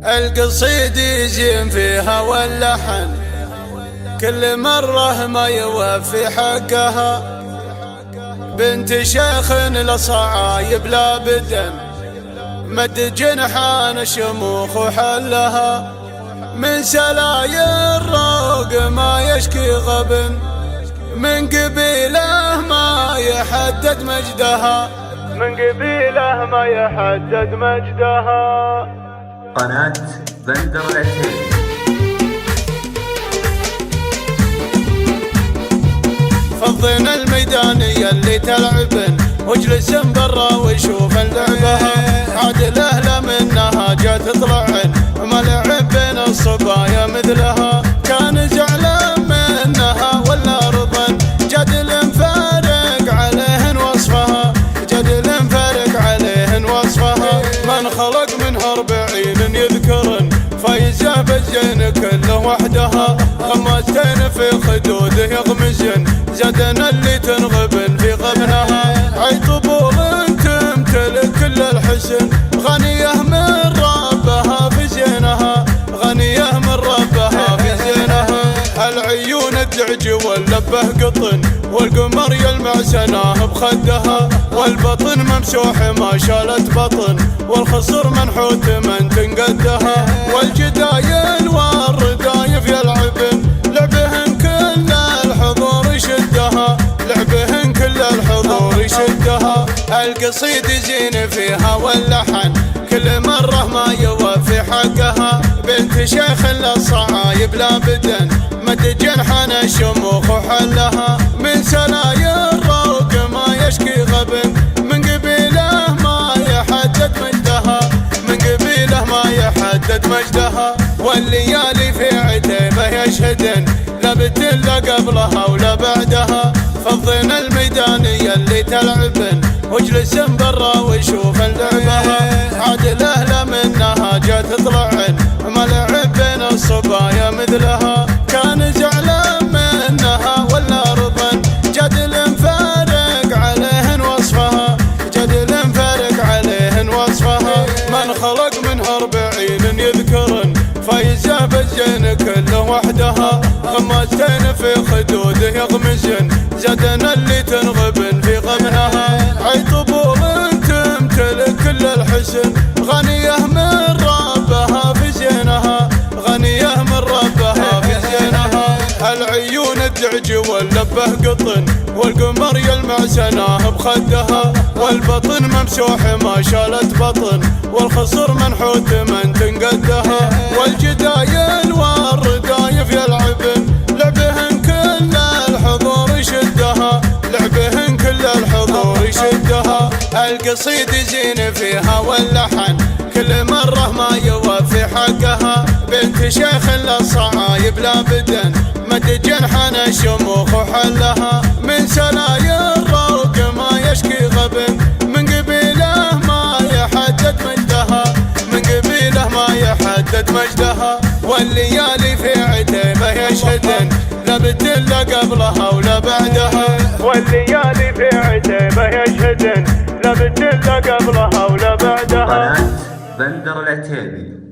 القصيد يزين فيها واللحن كل مرة ما يوفي حقها. بنت شيخ لصعايب لا بدن مد جنحان شموخ وحلها. من سلايا الروق ما يشكي غبن من قبيله ما يحدد مجدها. من قبيله ما يحدد مجدها. قناة بندر العتيبي. فضينا الميدان يلي تلعبن واجلس برا وشوف لعبها. عاد الاهله منها جات تطلعن ما لعب بين الصبايا مثلها. كان زعلان منها ولا رضن جدل فارق عليهن وصفها. جدل فارق عليهن وصفها. من خلق منها 40 يذكرن فايزه بالزين كله وحدها. غمازتين في خدوده يغمزن زدن اللي تنغبن في غبنها. عي طبول تمتلك كل الحسن غنيه من ربها في زينها. غنيه من ربها في زينها. العيون الدعج واللبه قطن والقمر يلمع سناه بخدها. والبطن ممسوح ما شالت بطن والخصر منحوت من تنقدها. والجدايل والردايف يلعبن لعبهن كل الحضور يشدها. لعبهن كل الحضور يشدها. القصيد زين فيها واللحن كل مرة ما يوفي حقها. بنت شيخ للصعايب لا بدن مد جنحان شموخ وحلها. من سلايا الروق ما يشكي غبن من قبيله ما يحدد مجدها. من قبيله ما يحدد مجدها. والليالي في عتيبه يشهدن لا بدن لا قبلها ولا بعدها. فضينا الميدان يلي تلعبن واجلس برا وشوف لعبها. عاد الاهله منها جات تطلعن ما لعب بين الصبايا مثلها. كان زعلان منها ولا رضن جدل فارق عليهن وصفها. جدل فارق عليهن وصفها. من خلق منها 40 يذكرن فايزه بالزين كله وحدها. غمازتين في خدوده يغمزن زدن اللي تنغبن في غبنها. عي طبول تمتلك كل الحسن غنيه من ربها في زينها. غنيه من ربها في زينها. العيون الدعج واللبه قطن والقمر يلمع سناه بخدها. والبطن ممسوح ما شالت بطن والخصر منحوت من تنقدها. والجدايل والردايف يلعبن لعبهن كل الحضور يشدها. لعبهن كل الحضور يشدها. القصيد زين فيها واللحن كل مرة ما يوفي حقها. بنت شيخ للصعايب لا بدن مد جنحان شموخ وحلها. من سلايا الروق ما يشكي غبن من قبيله ما يحدد مجدها. من قبيله ما يحدد مجدها. والليالي في عتيبه يشهدن لا بدن لا قبلها ولا بعدها. والليالي في عتيبه يشهدن لا بدن لا قبلها ولا بعدها. قناة بندر العتيبي.